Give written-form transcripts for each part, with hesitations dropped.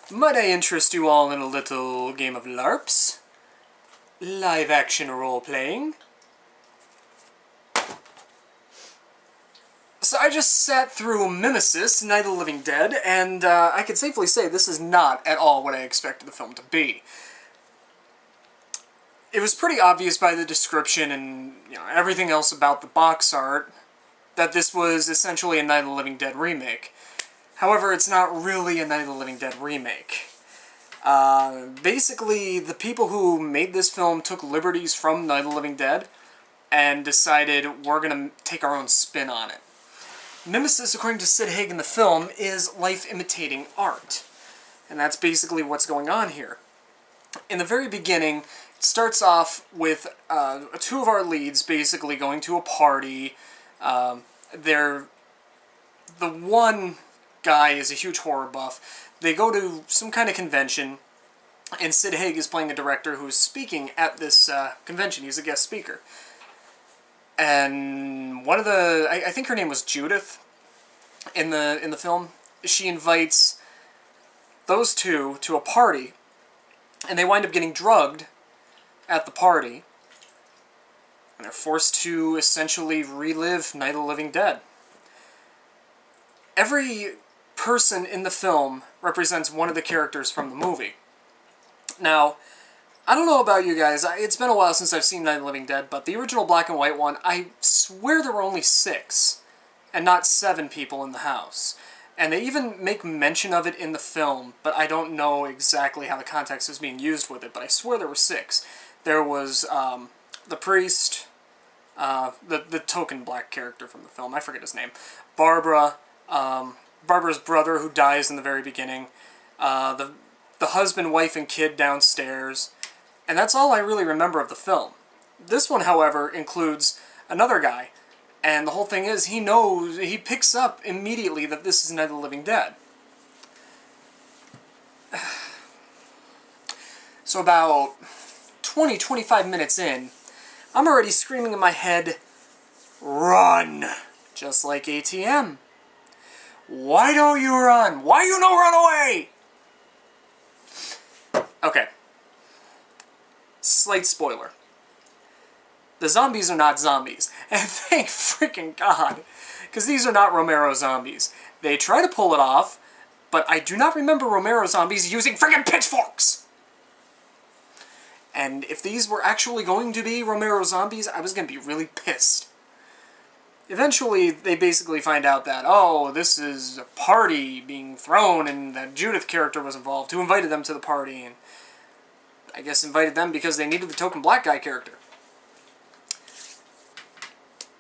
Might I interest you all in a little game of LARPs? Live action role-playing. So I just sat through Mimesis, Night of the Living Dead, and I can safely say this is not at all what I expected the film to be. It was pretty obvious by the description and everything else about the box art that this was essentially a Night of the Living Dead remake. However, it's not really a Night of the Living Dead remake. Basically, the people who made this film took liberties from Night of the Living Dead and decided we're going to take our own spin on it. Mimesis, according to Sid Haig in the film, is life imitating art. And that's basically what's going on here. In the very beginning, it starts off with two of our leads basically going to a party. The one guy is a huge horror buff. They go to some kind of convention, and Sid Haig is playing a director who's speaking at this convention. He's a guest speaker. And one of the, I think her name was Judith in the film, she invites those two to a party, and they wind up getting drugged at the party, and they're forced to essentially relive Night of the Living Dead. Every person in the film represents one of the characters from the movie. Now, I don't know about you guys, it's been a while since I've seen Night of the Living Dead, but the original black and white one, I swear there were only 6, and not 7 people in the house. And they even make mention of it in the film, but I don't know exactly how the context is being used with it, but I swear there were 6. There was the priest, the token black character from the film, I forget his name, Barbara, Barbara's brother who dies in the very beginning, the husband, wife, and kid downstairs, and that's all I really remember of the film. This one, however, includes another guy, and the whole thing is, he picks up immediately that this is Night of the Living Dead. So about 20-25 minutes in, I'm already screaming in my head, "Run!" Just like ATM. Why don't you run? Why you no run away? Okay. Slight spoiler. The zombies are not zombies. And thank freaking God. Because these are not Romero zombies. They try to pull it off, but I do not remember Romero zombies using freaking pitchforks! And if these were actually going to be Romero zombies, I was going to be really pissed. Eventually, they basically find out that, oh, this is a party being thrown, and that Judith character was involved, who invited them to the party, and I guess invited them because they needed the token black guy character.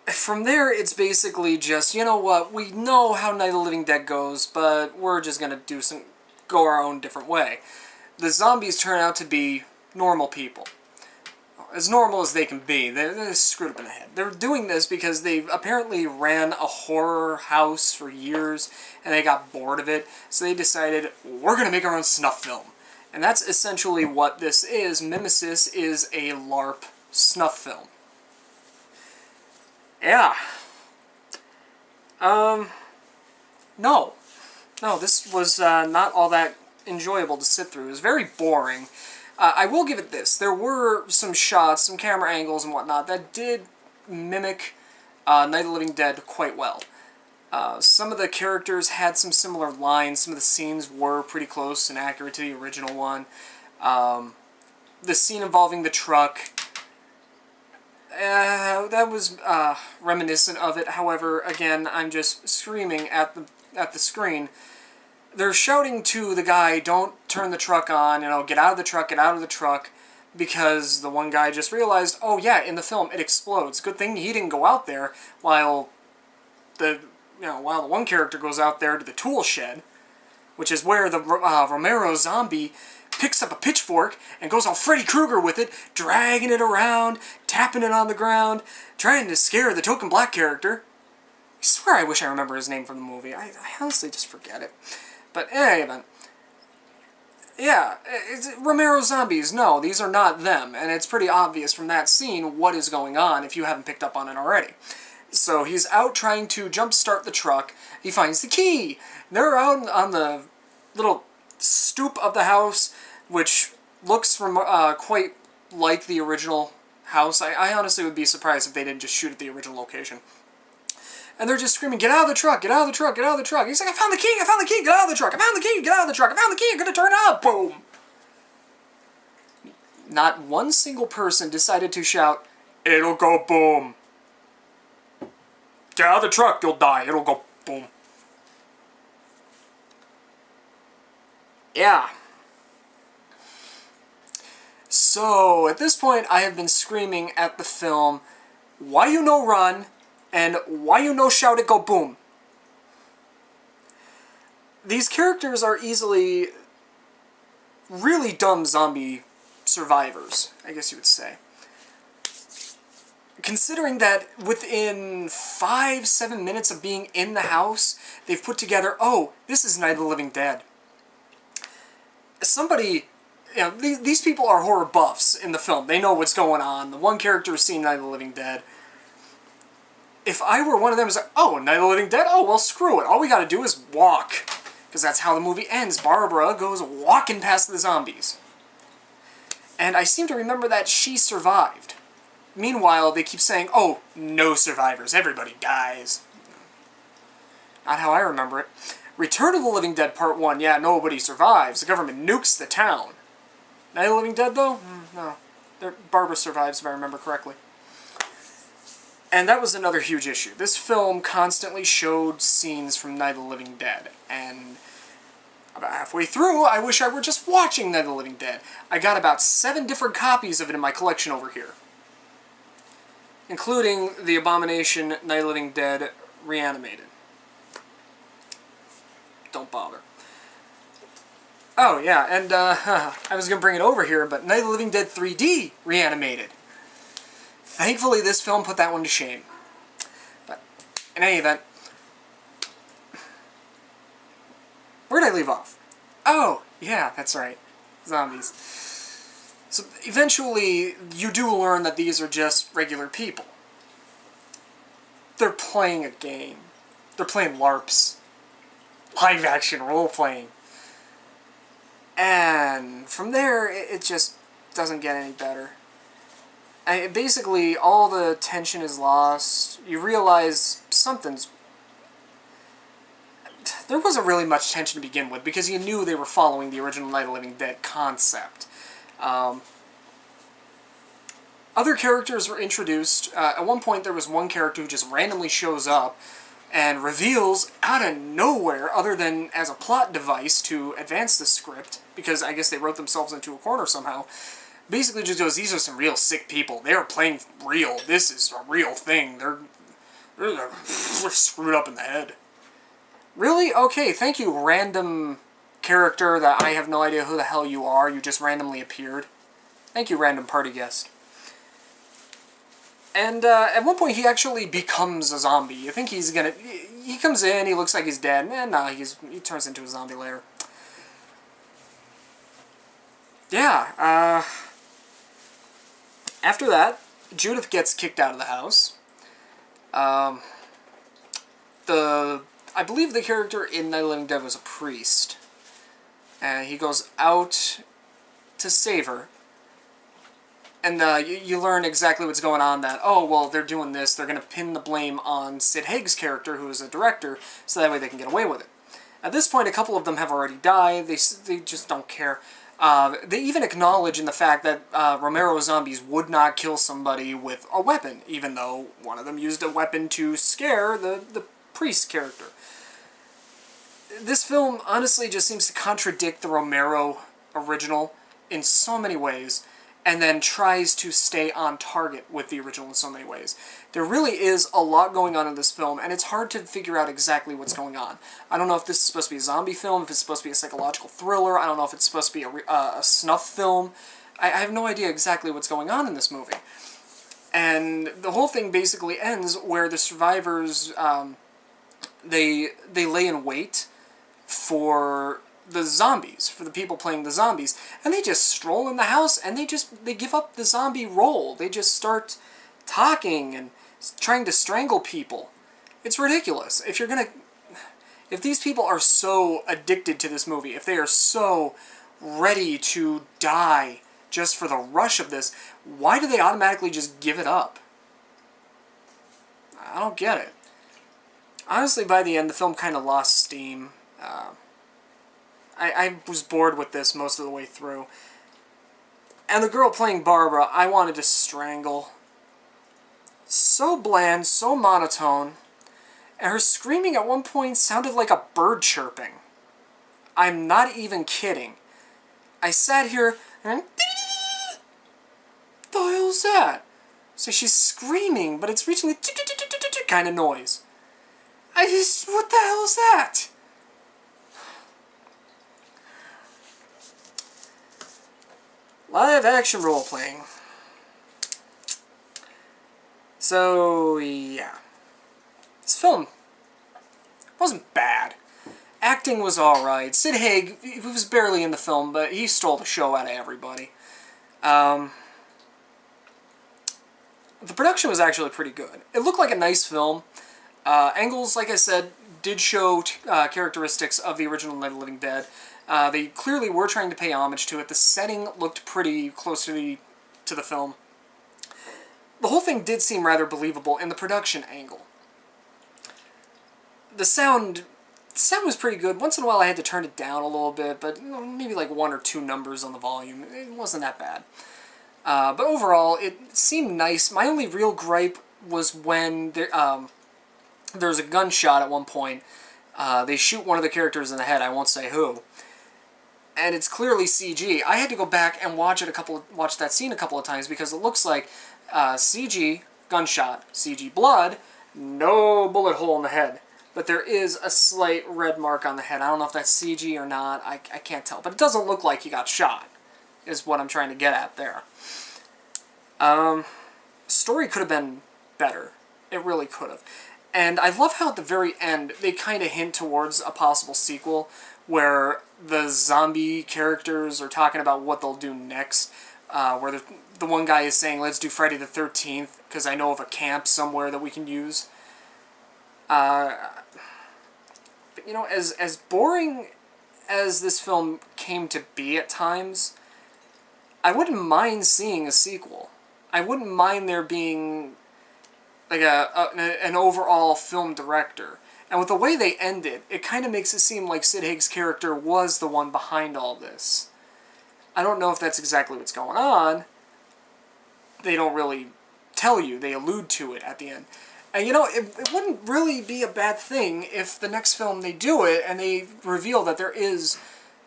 From there, it's basically just, you know what, we know how Night of the Living Dead goes, but we're just gonna go our own different way. The zombies turn out to be normal people. As normal as they can be. They're screwed up in the head. They're doing this because they apparently ran a horror house for years, and they got bored of it, so they decided, we're gonna make our own snuff film. And that's essentially what this is. Mimesis is a LARP snuff film. Yeah. No. No, this was not all that enjoyable to sit through. It was very boring. I will give it this. There were some shots, some camera angles and whatnot that did mimic Night of the Living Dead quite well. Some of the characters had some similar lines. Some of the scenes were pretty close and accurate to the original one. The scene involving the truck, that was reminiscent of it. However, again, I'm just screaming at the screen. They're shouting to the guy, don't turn the truck on, get out of the truck, get out of the truck, because the one guy just realized, oh yeah, in the film it explodes. Good thing he didn't go out there while the one character goes out there to the tool shed, which is where the Romero zombie picks up a pitchfork and goes all Freddy Krueger with it, dragging it around, tapping it on the ground, trying to scare the token black character. I swear I wish I remember his name from the movie. I honestly just forget it. But in any event, yeah, Romero zombies, no, these are not them, and it's pretty obvious from that scene what is going on if you haven't picked up on it already. So he's out trying to jump-start the truck, he finds the key. They're out on the little stoop of the house, which looks from quite like the original house. I honestly would be surprised if they didn't just shoot at the original location. And they're just screaming, "Get out of the truck! Get out of the truck! Get out of the truck!" He's like, "I found the key! I found the key! Get out of the truck! I found the key! Get out of the truck! I found the key! I'm gonna turn it up!" Boom! Not one single person decided to shout, "It'll go boom." "Get out of the truck, you'll die. It'll go boom." Yeah. So, at this point, I have been screaming at the film, "Why you no run? And why you no shout it go boom?" These characters are easily really dumb zombie survivors, I guess you would say. Considering that within 5-7 minutes of being in the house, they've put together, "Oh, this is Night of the Living Dead." Somebody, you know, these people are horror buffs in the film. They know what's going on. The one character has seen Night of the Living Dead. If I were one of them, it's like, "Oh, Night of the Living Dead? Oh, well, screw it. All we gotta do is walk." Because that's how the movie ends. Barbara goes walking past the zombies. And I seem to remember that she survived. Meanwhile, they keep saying, "Oh, no survivors. Everybody dies." Not how I remember it. Return of the Living Dead Part 1, yeah, nobody survives. The government nukes the town. Night of the Living Dead, though? No. Barbara survives, if I remember correctly. And that was another huge issue. This film constantly showed scenes from Night of the Living Dead, and about halfway through, I wish I were just watching Night of the Living Dead. I got about 7 different copies of it in my collection over here, including the Abomination Night of the Living Dead Reanimated. Don't bother. Oh, yeah, and I was going to bring it over here, but Night of the Living Dead 3D Reanimated. Thankfully, this film put that one to shame. But, in any event, where did I leave off? Oh, yeah, that's right. Zombies. So, eventually, you do learn that these are just regular people. They're playing a game. They're playing LARPs. Live-action role-playing. And from there, it just doesn't get any better. Basically, all the tension is lost. You realize something's... There wasn't really much tension to begin with, because you knew they were following the original Night of the Living Dead concept. Other characters were introduced. At one point, there was one character who just randomly shows up and reveals out of nowhere, other than as a plot device to advance the script, because I guess they wrote themselves into a corner somehow, basically just goes, "These are some real sick people. They are playing real. This is a real thing. They're screwed up in the head." Really? Okay, thank you, random character that I have no idea who the hell you are. You just randomly appeared. Thank you, random party guest. And at one point, he actually becomes a zombie. You think he's gonna... He comes in, he looks like he's dead. No, he turns into a zombie later. Yeah, after that, Judith gets kicked out of the house. I believe the character in Night of the Living Dead was a priest. And he goes out to save her. And you learn exactly what's going on, that, oh, well, they're doing this, they're going to pin the blame on Sid Haig's character, who is a director, so that way they can get away with it. At this point, a couple of them have already died, they just don't care. They even acknowledge in the fact that Romero zombies would not kill somebody with a weapon, even though one of them used a weapon to scare the priest character. This film honestly just seems to contradict the Romero original in so many ways, and then tries to stay on target with the original in so many ways. There really is a lot going on in this film, and it's hard to figure out exactly what's going on. I don't know if this is supposed to be a zombie film, if it's supposed to be a psychological thriller, I don't know if it's supposed to be a snuff film. I have no idea exactly what's going on in this movie. And the whole thing basically ends where the survivors, they lay in wait for the zombies, for the people playing the zombies, and they just stroll in the house, and they give up the zombie role. They just start talking and trying to strangle people. It's ridiculous. If you're gonna If these people are so addicted to this movie, if they are so ready to die just for the rush of this, why do they automatically just give it up? I don't get it. Honestly, by the end, the film kind of lost steam. I was bored with this most of the way through. And the girl playing Barbara, I wanted to strangle. So bland, so monotone. And her screaming at one point sounded like a bird chirping. I'm not even kidding. I sat here and... What the hell's that? So she's screaming, but it's reaching the kind of noise. What the hell is that? Live action role playing. So, yeah. This film wasn't bad. Acting was alright. Sid Haig, he was barely in the film, but he stole the show out of everybody. The production was actually pretty good. It looked like a nice film. Angles, like I said, did show characteristics of the original Night of the Living Dead. They clearly were trying to pay homage to it. The setting looked pretty close to the film. The whole thing did seem rather believable in the production angle. The sound was pretty good. Once in a while I had to turn it down a little bit, but maybe like 1 or 2 numbers on the volume. It wasn't that bad. But overall, it seemed nice. My only real gripe was when there's a gunshot at one point. They shoot one of the characters in the head. I won't say who. And it's clearly CG. I had to go back and watch that scene a couple of times because it looks like CG gunshot, CG blood, no bullet hole in the head. But there is a slight red mark on the head. I don't know if that's CG or not. I can't tell. But it doesn't look like he got shot, is what I'm trying to get at there. Story could have been better. It really could have. And I love how at the very end they kind of hint towards a possible sequel where the zombie characters are talking about what they'll do next. Where the one guy is saying, let's do Friday the 13th because I know of a camp somewhere that we can use. But, you know, as boring as this film came to be at times, I wouldn't mind seeing a sequel. I wouldn't mind there being like an overall film director. And with the way they ended, it kind of makes it seem like Sid Haig's character was the one behind all this. I don't know if that's exactly what's going on. They don't really tell you. They allude to it at the end. And, you know, it wouldn't really be a bad thing if the next film they do it and they reveal that there is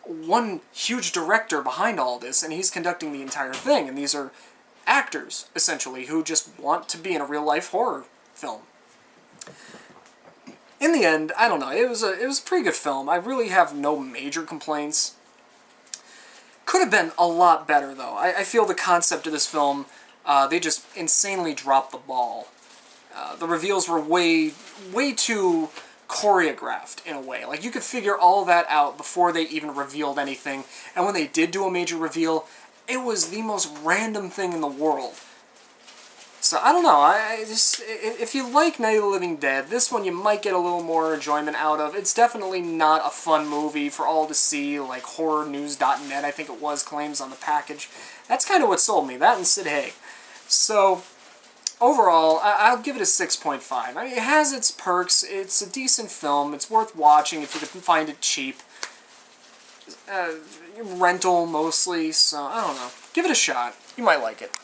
one huge director behind all this and he's conducting the entire thing. And these are actors, essentially, who just want to be in a real-life horror film. In the end, I don't know, it was a pretty good film. I really have no major complaints. Could have been a lot better, though. I feel the concept of this film, they just insanely dropped the ball. The reveals were way too choreographed, in a way. Like, you could figure all that out before they even revealed anything. And when they did do a major reveal, it was the most random thing in the world. So, I don't know, if you like Night of the Living Dead, this one you might get a little more enjoyment out of. It's definitely not a fun movie for all to see, like horrornews.net, I think it was, claims on the package. That's kind of what sold me, that and Sid Haig. So, overall, I'll give it a 6.5. I mean, it has its perks, it's a decent film, it's worth watching if you can find it cheap. Rental, mostly, so, I don't know. Give it a shot. You might like it.